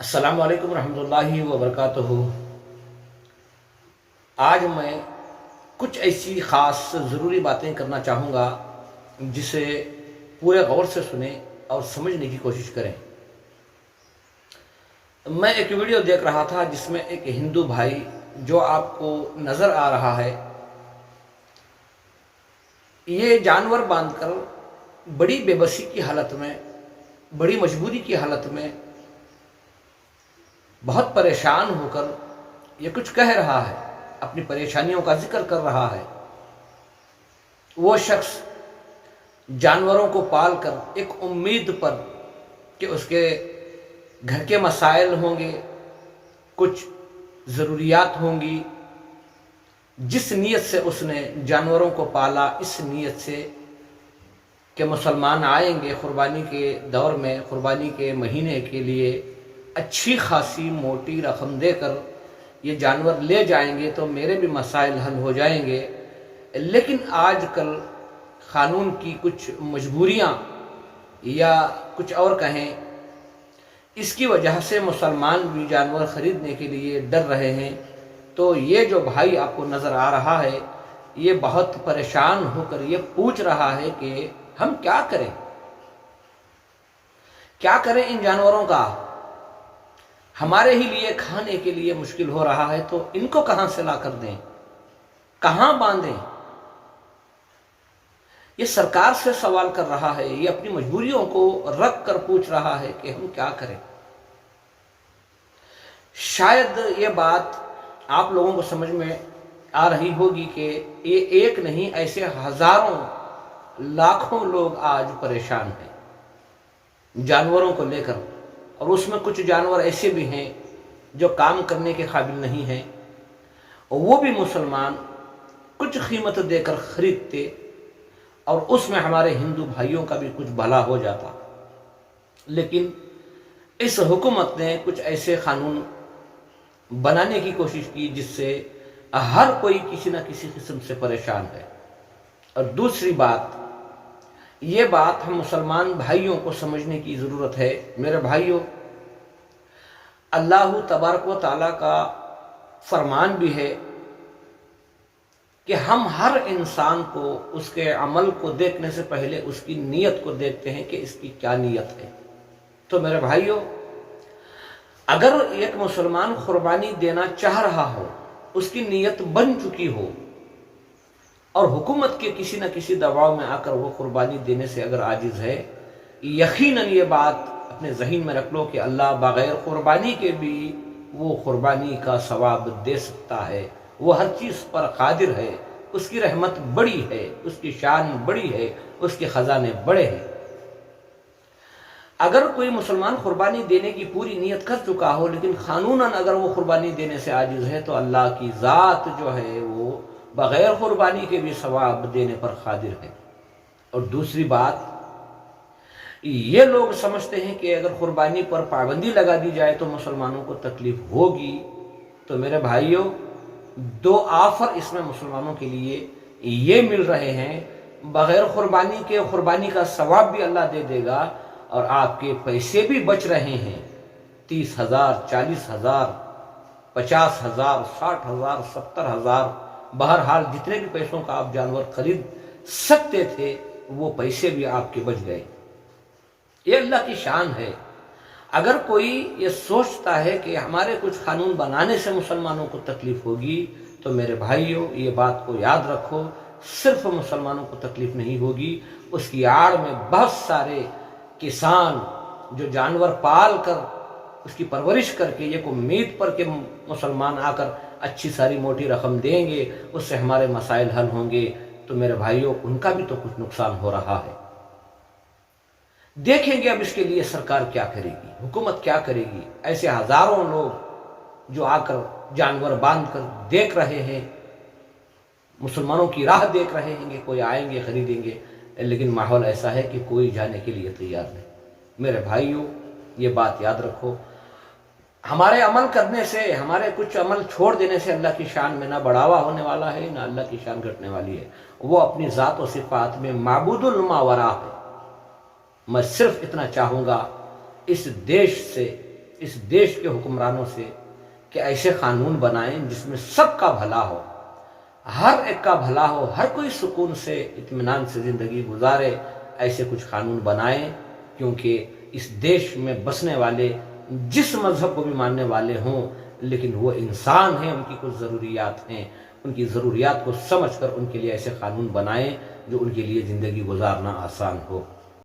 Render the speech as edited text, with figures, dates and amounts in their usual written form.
السلام علیکم ورحمۃ اللہ وبرکاتہ۔ آج میں کچھ ایسی خاص ضروری باتیں کرنا چاہوں گا جسے پورے غور سے سنیں اور سمجھنے کی کوشش کریں۔ میں ایک ویڈیو دیکھ رہا تھا جس میں ایک ہندو بھائی جو آپ کو نظر آ رہا ہے، یہ جانور باندھ کر بڑی بے بسی کی حالت میں، بڑی مجبوری کی حالت میں، بہت پریشان ہو کر یہ کچھ کہہ رہا ہے، اپنی پریشانیوں کا ذکر کر رہا ہے۔ وہ شخص جانوروں کو پال کر ایک امید پر کہ اس کے گھر کے مسائل ہوں گے، کچھ ضروریات ہوں گی، جس نیت سے اس نے جانوروں کو پالا، اس نیت سے کہ مسلمان آئیں گے قربانی کے دور میں، قربانی کے مہینے کے لیے اچھی خاصی موٹی رقم دے کر یہ جانور لے جائیں گے تو میرے بھی مسائل حل ہو جائیں گے۔ لیکن آج کل قانون کی کچھ مجبوریاں یا کچھ اور کہیں، اس کی وجہ سے مسلمان بھی جانور خریدنے کے لیے ڈر رہے ہیں۔ تو یہ جو بھائی آپ کو نظر آ رہا ہے، یہ بہت پریشان ہو کر یہ پوچھ رہا ہے کہ ہم کیا کریں، کیا کریں ان جانوروں کا؟ ہمارے ہی لیے کھانے کے لیے مشکل ہو رہا ہے تو ان کو کہاں سے لا کر دیں، کہاں باندھیں؟ یہ سرکار سے سوال کر رہا ہے، یہ اپنی مجبوریوں کو رکھ کر پوچھ رہا ہے کہ ہم کیا کریں۔ شاید یہ بات آپ لوگوں کو سمجھ میں آ رہی ہوگی کہ یہ ایک نہیں، ایسے ہزاروں لاکھوں لوگ آج پریشان ہیں جانوروں کو لے کر، اور اس میں کچھ جانور ایسے بھی ہیں جو کام کرنے کے قابل نہیں ہیں، وہ بھی مسلمان کچھ قیمت دے کر خریدتے اور اس میں ہمارے ہندو بھائیوں کا بھی کچھ بھلا ہو جاتا۔ لیکن اس حکومت نے کچھ ایسے قانون بنانے کی کوشش کی جس سے ہر کوئی کسی نہ کسی قسم سے پریشان ہے۔ اور دوسری بات، یہ بات ہم مسلمان بھائیوں کو سمجھنے کی ضرورت ہے۔ میرے بھائیوں، اللہ تبارک و تعالیٰ کا فرمان بھی ہے کہ ہم ہر انسان کو اس کے عمل کو دیکھنے سے پہلے اس کی نیت کو دیکھتے ہیں کہ اس کی کیا نیت ہے۔ تو میرے بھائیوں، اگر ایک مسلمان قربانی دینا چاہ رہا ہو، اس کی نیت بن چکی ہو، اور حکومت کے کسی نہ کسی دباؤ میں آ کر وہ قربانی دینے سے اگر عاجز ہے، یقیناً یہ بات اپنے ذہن میں رکھ لو کہ اللہ بغیر قربانی کے بھی وہ قربانی کا ثواب دے سکتا ہے۔ وہ ہر چیز پر قادر ہے، اس کی رحمت بڑی ہے، اس کی شان بڑی ہے، اس کے خزانے بڑے ہیں۔ اگر کوئی مسلمان قربانی دینے کی پوری نیت کر چکا ہو لیکن قانوناً اگر وہ قربانی دینے سے عاجز ہے تو اللہ کی ذات جو ہے وہ بغیر قربانی کے بھی ثواب دینے پر قادر ہے۔ اور دوسری بات، یہ لوگ سمجھتے ہیں کہ اگر قربانی پر پابندی لگا دی جائے تو مسلمانوں کو تکلیف ہوگی۔ تو میرے بھائیوں، دو آفر اس میں مسلمانوں کے لیے یہ مل رہے ہیں، بغیر قربانی کے قربانی کا ثواب بھی اللہ دے دے گا اور آپ کے پیسے بھی بچ رہے ہیں۔ 30,000، 40,000، 50,000، 60,000، 70,000، بہرحال جتنے بھی پیسوں کا آپ جانور خرید سکتے تھے وہ پیسے بھی آپ کے بچ گئے۔ یہ اللہ کی شان ہے۔ اگر کوئی یہ سوچتا ہے کہ ہمارے کچھ قانون بنانے سے مسلمانوں کو تکلیف ہوگی تو میرے بھائیوں، یہ بات کو یاد رکھو، صرف مسلمانوں کو تکلیف نہیں ہوگی، اس کی آڑ میں بہت سارے کسان جو جانور پال کر اس کی پرورش کر کے ایک امید پر کہ مسلمان آ کر اچھی ساری موٹی رقم دیں گے، اس سے ہمارے مسائل حل ہوں گے، تو میرے بھائیوں ان کا بھی تو کچھ نقصان ہو رہا ہے۔ دیکھیں گے اب اس کے لیے سرکار کیا کرے گی، حکومت کیا کرے گی۔ ایسے ہزاروں لوگ جو آ کر جانور باندھ کر دیکھ رہے ہیں، مسلمانوں کی راہ دیکھ رہے ہیں کہ کوئی آئیں گے خریدیں گے، لیکن ماحول ایسا ہے کہ کوئی جانے کے لیے تیار نہیں۔ میرے بھائیوں، یہ بات یاد رکھو، ہمارے عمل کرنے سے، ہمارے کچھ عمل چھوڑ دینے سے اللہ کی شان میں نہ بڑھاوا ہونے والا ہے، نہ اللہ کی شان گھٹنے والی ہے۔ وہ اپنی ذات و صفات میں معبود الماورا ہے۔ میں صرف اتنا چاہوں گا، اس دیش سے اس دیش کے حکمرانوں سے کہ ایسے قانون بنائیں جس میں سب کا بھلا ہو، ہر ایک کا بھلا ہو، ہر کوئی سکون سے اطمینان سے زندگی گزارے، ایسے کچھ قانون بنائیں، کیونکہ اس دیش میں بسنے والے جس مذہب کو بھی ماننے والے ہوں لیکن وہ انسان ہیں، ان کی کچھ ضروریات ہیں، ان کی ضروریات کو سمجھ کر ان کے لیے ایسے قانون بنائیں جو ان کے لیے زندگی گزارنا آسان ہو۔